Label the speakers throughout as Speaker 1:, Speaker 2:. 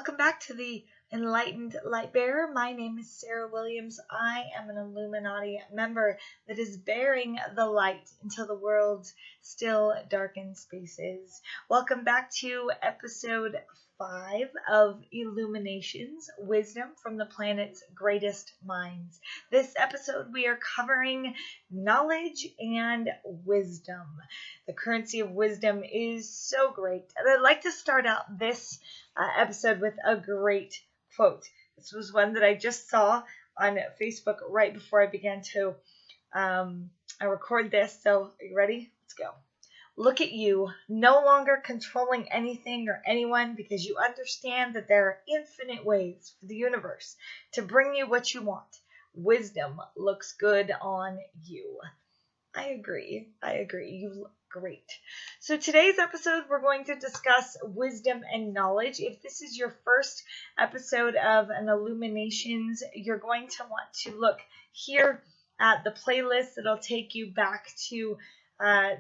Speaker 1: Welcome back to the Enlightened Light Bearer. My name is Sarah Williams. I am an Illuminati member that is bearing the light until the world's still darkened spaces. Welcome back to episode 5 of Illuminations Wisdom from the planet's greatest minds. This episode we are covering knowledge and wisdom. The currency of wisdom is so great. And I'd like to start out this episode with a great quote. This was one that I just saw on Facebook right before I began to record this. So are you ready? Let's go. Look at you, no longer controlling anything or anyone because you understand that there are infinite ways for the universe to bring you what you want. Wisdom looks good on you. I agree. You look great. So today's episode, we're going to discuss wisdom and knowledge. If this is your first episode of an Illuminations, you're going to want to look here at the playlist that'll take you back to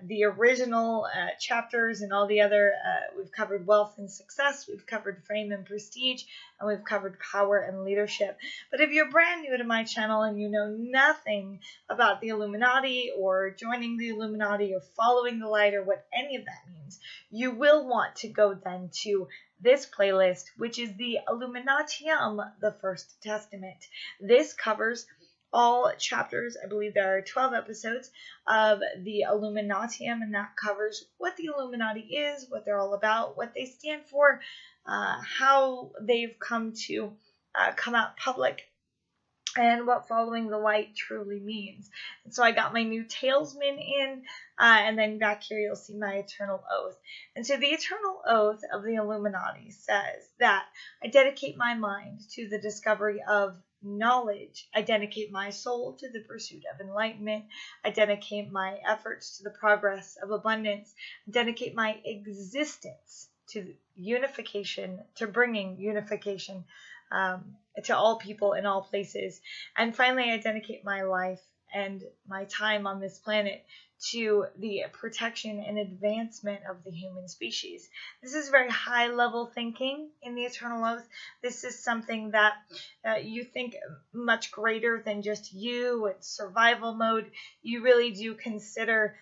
Speaker 1: the original chapters and all the other. We've covered wealth and success, we've covered fame and prestige, and we've covered power and leadership. But if you're brand new to my channel and you know nothing about the Illuminati or joining the Illuminati or following the light or what any of that means, you will want to go then to this playlist, which is the Illuminatium, the First Testament. This covers all chapters. I believe there are 12 episodes of the Illuminatium, and that covers what the Illuminati is, what they're all about, what they stand for, how they've come to come out public, and what following the light truly means. And so I got my new Talesman in, and then back here you'll see my Eternal Oath. And so the Eternal Oath of the Illuminati says that I dedicate my mind to the discovery of knowledge. I dedicate my soul to the pursuit of enlightenment. I dedicate my efforts to the progress of abundance. I dedicate my existence to unification, to bringing unification to all people in all places. And finally, I dedicate my life and my time on this planet to the protection and advancement of the human species. This is very high level thinking in the Eternal Oath. This is something that you think much greater than just you and survival mode. You really do consider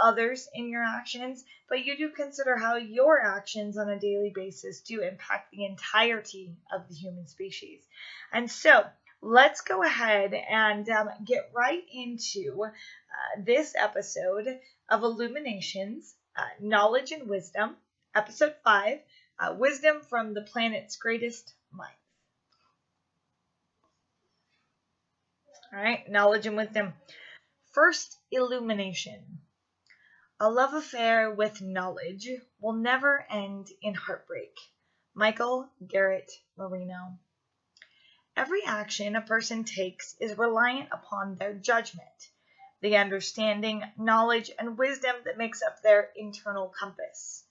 Speaker 1: others in your actions, but you do consider how your actions on a daily basis do impact the entirety of the human species. And so let's go ahead and get right into this episode of Illuminations, Knowledge and Wisdom, Episode 5, Wisdom from the Planet's Greatest Minds. All right, knowledge and wisdom. First, illumination. A love affair with knowledge will never end in heartbreak. Michael Garrett Marino. Every action a person takes is reliant upon their judgment, the understanding, knowledge, and wisdom that makes up their internal compass.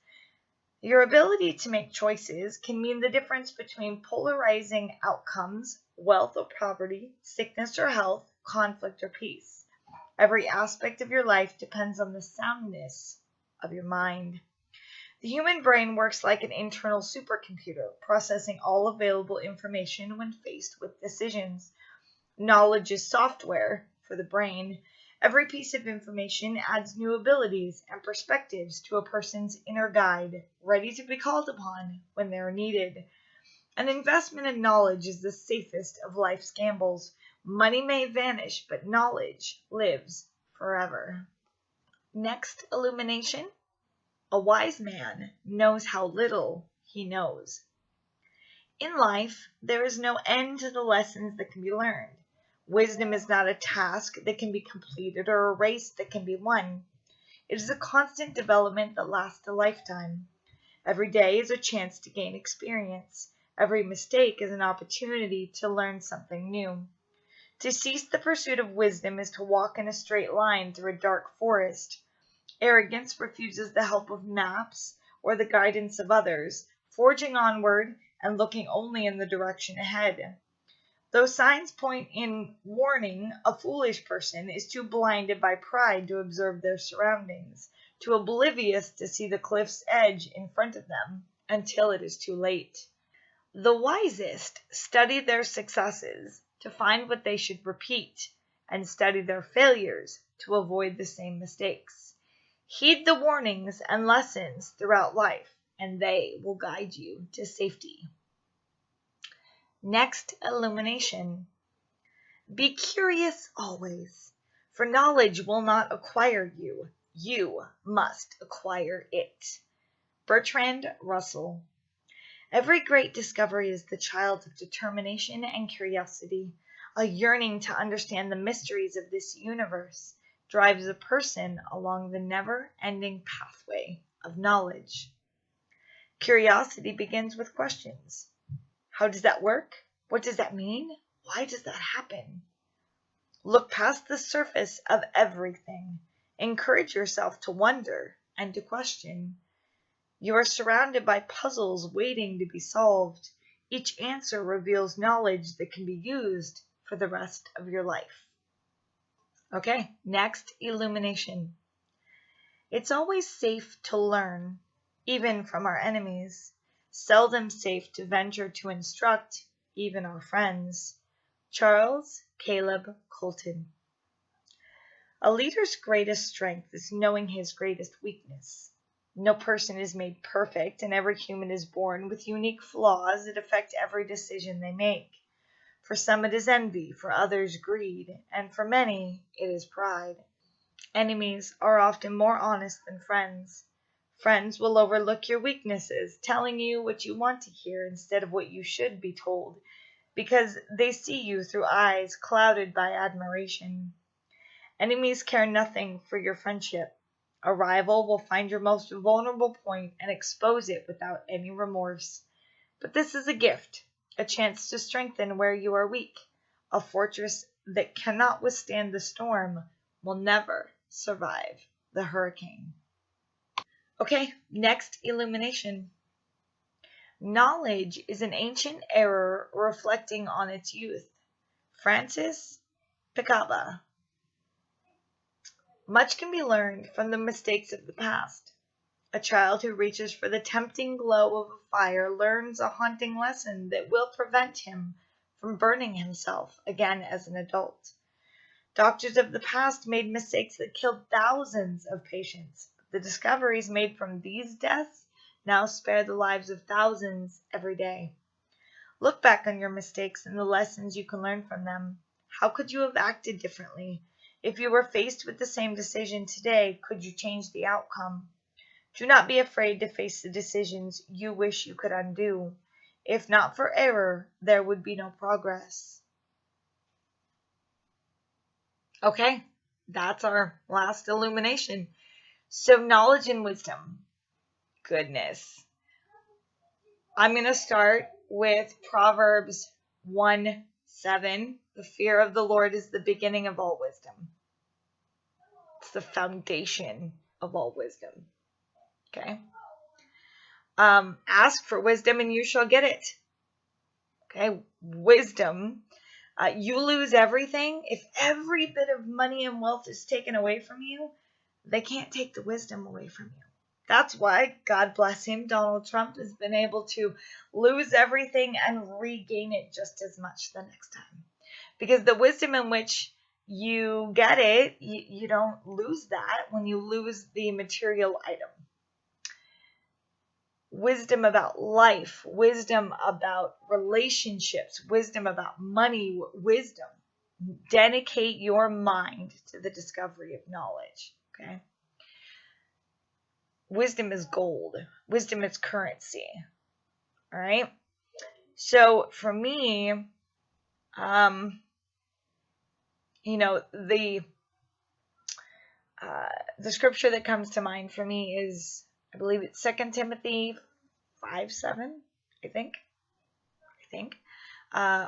Speaker 1: Your ability to make choices can mean the difference between polarizing outcomes, wealth or poverty, sickness or health, conflict or peace. Every aspect of your life depends on the soundness of your mind. The human brain works like an internal supercomputer, processing all available information when faced with decisions. Knowledge is software for the brain. Every piece of information adds new abilities and perspectives to a person's inner guide, ready to be called upon when they are needed. An investment in knowledge is the safest of life's gambles. Money may vanish, but knowledge lives forever. Next illumination. A wise man knows how little he knows. In life, there is no end to the lessons that can be learned. Wisdom is not a task that can be completed or a race that can be won. It is a constant development that lasts a lifetime. Every day is a chance to gain experience. Every mistake is an opportunity to learn something new. To cease the pursuit of wisdom is to walk in a straight line through a dark forest. Arrogance refuses the help of maps or the guidance of others, forging onward and looking only in the direction ahead. Though signs point in warning, a foolish person is too blinded by pride to observe their surroundings, too oblivious to see the cliff's edge in front of them until it is too late. The wisest study their successes to find what they should repeat, and study their failures to avoid the same mistakes. Heed the warnings and lessons throughout life, and they will guide you to safety. Next illumination. Be curious always, for knowledge will not acquire you. You must acquire it. Bertrand Russell. Every great discovery is the child of determination and curiosity. A yearning to understand the mysteries of this universe drives a person along the never-ending pathway of knowledge. Curiosity begins with questions. How does that work? What does that mean? Why does that happen? Look past the surface of everything. Encourage yourself to wonder and to question. You are surrounded by puzzles waiting to be solved. Each answer reveals knowledge that can be used for the rest of your life. Okay, next illumination. It's always safe to learn, even from our enemies. Seldom safe to venture to instruct, even our friends. Charles Caleb Colton. A leader's greatest strength is knowing his greatest weakness. No person is made perfect, and every human is born with unique flaws that affect every decision they make. For some it is envy, for others greed, and for many it is pride. Enemies are often more honest than friends. Friends will overlook your weaknesses, telling you what you want to hear instead of what you should be told, because they see you through eyes clouded by admiration. Enemies care nothing for your friendship. A rival will find your most vulnerable point and expose it without any remorse. But this is a gift, a chance to strengthen where you are weak. A fortress that cannot withstand the storm will never survive the hurricane. Okay, next illumination. Knowledge is an ancient error reflecting on its youth. Francis Picaba. Much can be learned from the mistakes of the past. A child who reaches for the tempting glow of a fire learns a haunting lesson that will prevent him from burning himself again as an adult. Doctors of the past made mistakes that killed thousands of patients. The discoveries made from these deaths now spare the lives of thousands every day. Look back on your mistakes and the lessons you can learn from them. How could you have acted differently? If you were faced with the same decision today, could you change the outcome? Do not be afraid to face the decisions you wish you could undo. If not for error, there would be no progress. Okay, that's our last illumination. So knowledge and wisdom. Goodness. I'm going to start with Proverbs 1:7. The fear of the Lord is the beginning of all wisdom. It's the foundation of all wisdom. Okay. Ask for wisdom and you shall get it. Okay. Wisdom. You lose everything. If every bit of money and wealth is taken away from you, they can't take the wisdom away from you. That's why, God bless him, Donald Trump has been able to lose everything and regain it just as much the next time. Because the wisdom in which you get it, you don't lose that when you lose the material item. Wisdom about life, wisdom about relationships, wisdom about money, wisdom. Dedicate your mind to the discovery of knowledge, okay? Wisdom is gold. Wisdom is currency, all right? So for me, the scripture that comes to mind for me is, I believe it's 2 Timothy 5:7, I think.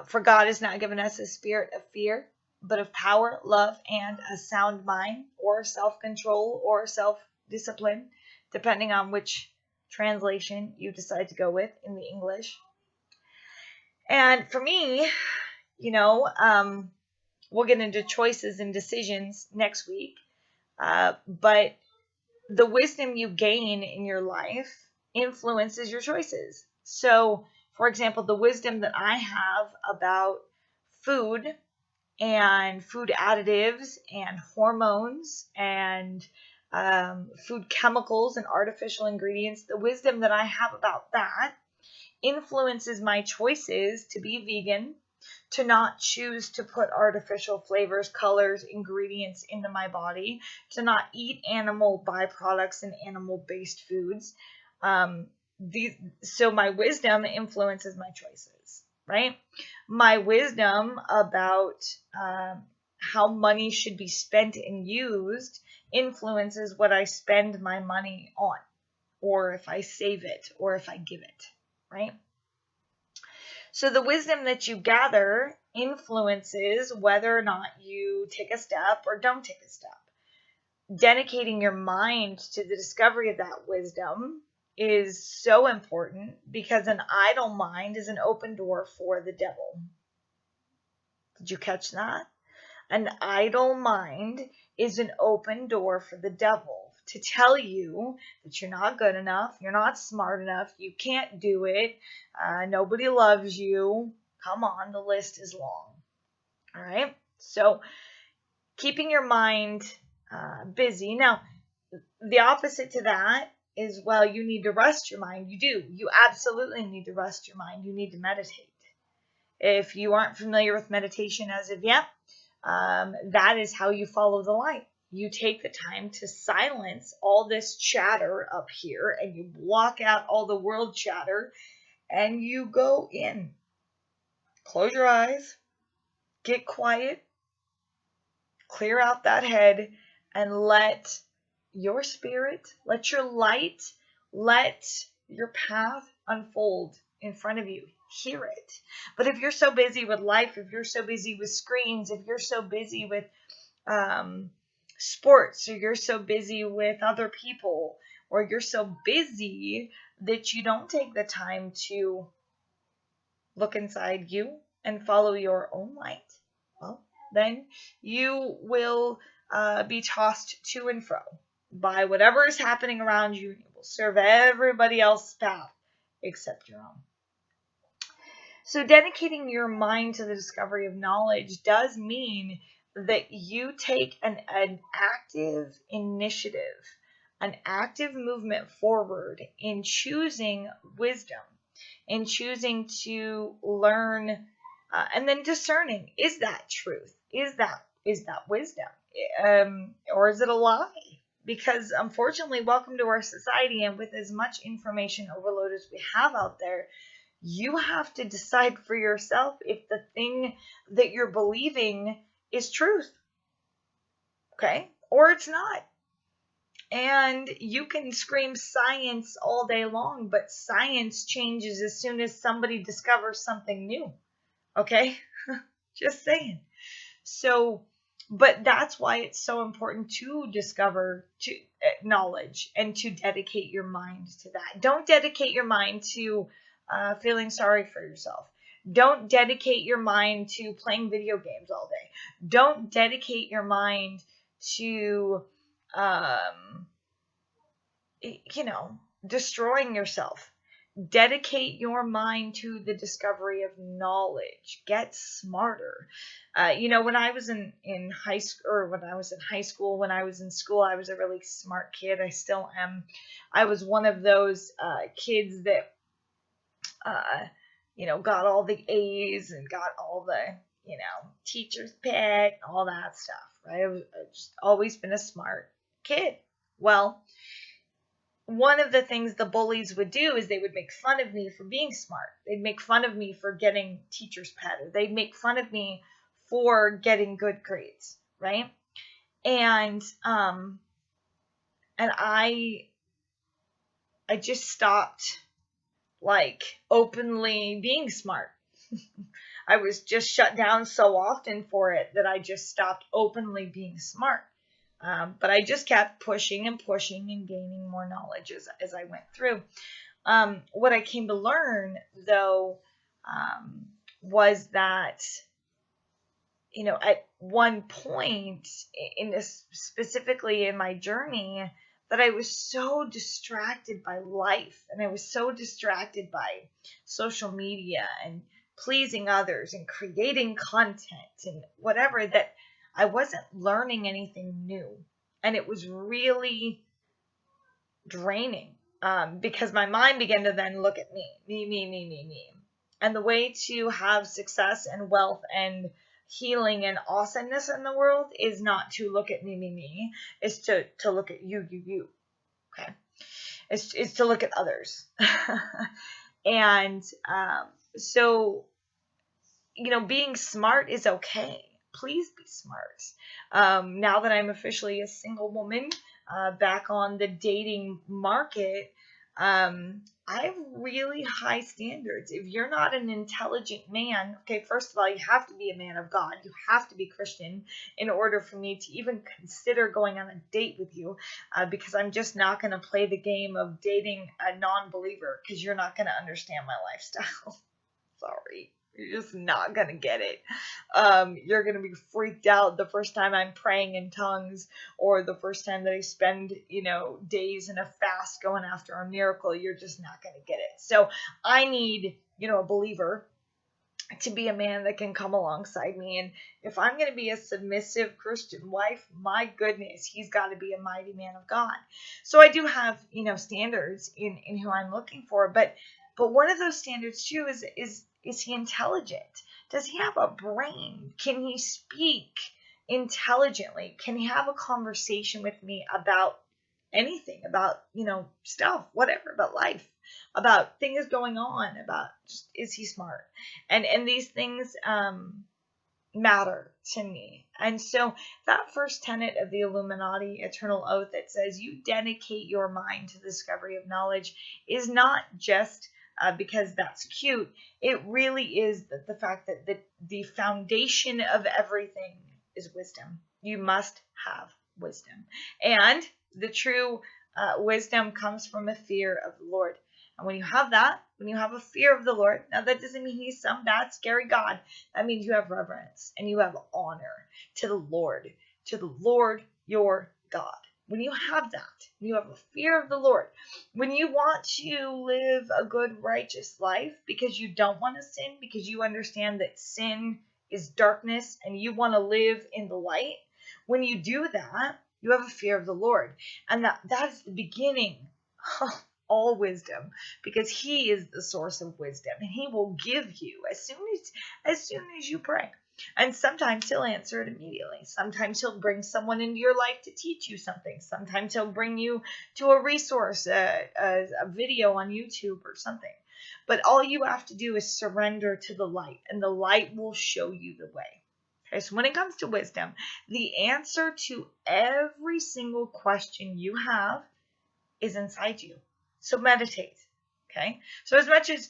Speaker 1: For God has not given us a spirit of fear, but of power, love, and a sound mind, or self-control, or self-discipline, depending on which translation you decide to go with in the English. And for me, we'll get into choices and decisions next week. But the wisdom you gain in your life influences your choices. So For example, the wisdom that I have about food and food additives and hormones and food chemicals and artificial ingredients, the wisdom that I have about that influences my choices to be vegan, to not choose to put artificial flavors, colors, ingredients into my body, to not eat animal byproducts and animal-based foods. So my wisdom influences my choices, right? My wisdom about how money should be spent and used influences what I spend my money on, or if I save it, or if I give it, right? So the wisdom that you gather influences whether or not you take a step or don't take a step. Dedicating your mind to the discovery of that wisdom is so important, because an idle mind is an open door for the devil. Did you catch that? An idle mind is an open door for the devil to tell you that you're not good enough, you're not smart enough, you can't do it, nobody loves you. Come on, the list is long. All right? So keeping your mind busy. Now, the opposite to that is, well, you need to rest your mind. You do. You absolutely need to rest your mind. You need to meditate. If you aren't familiar with meditation as of yet, that is how you follow the light. You take the time to silence all this chatter up here, and you block out all the world chatter, and you go in. Close your eyes, get quiet, clear out that head, and let your spirit, let your light, let your path unfold in front of you. Hear it. But if you're so busy with life, if you're so busy with screens, if you're so busy with sports, or you're so busy with other people, or you're so busy that you don't take the time to look inside you and follow your own light, well, then you will be tossed to and fro by whatever is happening around you. You will serve everybody else's path except your own. So dedicating your mind to the discovery of knowledge does mean that you take an active initiative, an active movement forward in choosing wisdom, in choosing to learn, and then discerning, is that truth? Is that wisdom? Or is it a lie? Because unfortunately, welcome to our society, and with as much information overload as we have out there, you have to decide for yourself if the thing that you're believing is truth, okay? Or it's not. And you can scream science all day long, but science changes as soon as somebody discovers something new, okay? Just saying. So, but that's why it's so important to discover knowledge and to dedicate your mind to that. Don't dedicate your mind to feeling sorry for yourself. Don't dedicate your mind to playing video games all day. Don't dedicate your mind to, destroying yourself. Dedicate your mind to the discovery of knowledge. Get smarter. When I was in high school, or when I was in high school, when I was in school, I was a really smart kid. I still am. I was one of those kids that, got all the A's and got all the, teacher's pet, all that stuff, right? I've just always been a smart kid. Well, one of the things the bullies would do is they would make fun of me for being smart. They'd make fun of me for getting teacher's pet, or they'd make fun of me for getting good grades, right? And I just stopped openly being smart. I was just shut down so often for it that I just stopped openly being smart. But I just kept pushing and gaining more knowledge as I went through. What I came to learn, though, was that, at one point in this, specifically in my journey, that I was so distracted by life, and I was so distracted by social media and pleasing others and creating content and whatever, that I wasn't learning anything new. And it was really draining, because my mind began to then look at me. And the way to have success and wealth and healing and awesomeness in the world is not to look at me. It's to look at you. Okay. It's to look at others. And so, being smart is okay. Please be smart. Now that I'm officially a single woman, back on the dating market, I have really high standards. If you're not an intelligent man, okay, first of all, you have to be a man of God. You have to be Christian in order for me to even consider going on a date with you, because I'm just not going to play the game of dating a non-believer, because you're not going to understand my lifestyle. Sorry. You're just not going to get it. You're going to be freaked out the first time I'm praying in tongues, or the first time that I spend, days in a fast going after a miracle. You're just not going to get it. So I need, a believer to be a man that can come alongside me. And if I'm going to be a submissive Christian wife, my goodness, he's got to be a mighty man of God. So I do have, standards in who I'm looking for. But one of those standards too is he intelligent? Does he have a brain? Can he speak intelligently? Can he have a conversation with me about anything, about, stuff, whatever, about life, about things going on, about just, is he smart? And these things matter to me. And so that first tenet of the Illuminati eternal oath that says you dedicate your mind to the discovery of knowledge is not just because that's cute. It really is the fact that the foundation of everything is wisdom. You must have wisdom. And the true wisdom comes from a fear of the Lord. And when you have that, when you have a fear of the Lord, now that doesn't mean he's some bad, scary God. That means you have reverence and you have honor to the Lord your God. When you have that, you have a fear of the Lord, when you want to live a good, righteous life because you don't want to sin, because you understand that sin is darkness and you want to live in the light, when you do that, you have a fear of the Lord. And that is the beginning of all wisdom, because he is the source of wisdom and he will give you as soon as you pray. And sometimes he'll answer it immediately. Sometimes he'll bring someone into your life to teach you something. Sometimes he'll bring you to a resource, a video on YouTube or something. But all you have to do is surrender to the light, and the light will show you the way. Okay, so when it comes to wisdom, the answer to every single question you have is inside you. So meditate. Okay, so as much as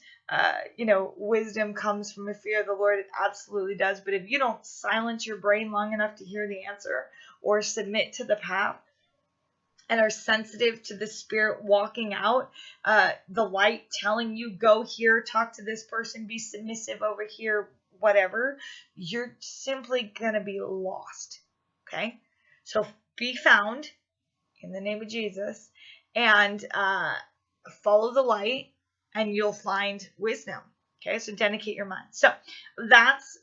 Speaker 1: wisdom comes from a fear of the Lord, it absolutely does. But if you don't silence your brain long enough to hear the answer, or submit to the path, and are sensitive to the Spirit walking out, the light telling you, go here, talk to this person, be submissive over here, whatever, you're simply going to be lost. Okay, so be found in the name of Jesus, and follow the light, and you'll find wisdom. Okay, so dedicate your mind. So that's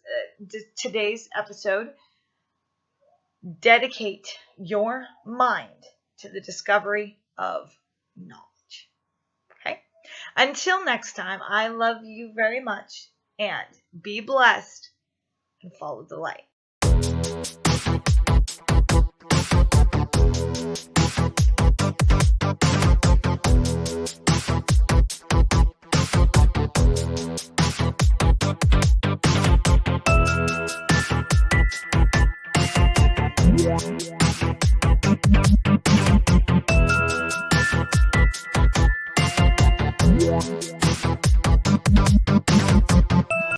Speaker 1: today's episode. Dedicate your mind to the discovery of knowledge. Okay, until next time, I love you very much, and be blessed and follow the light.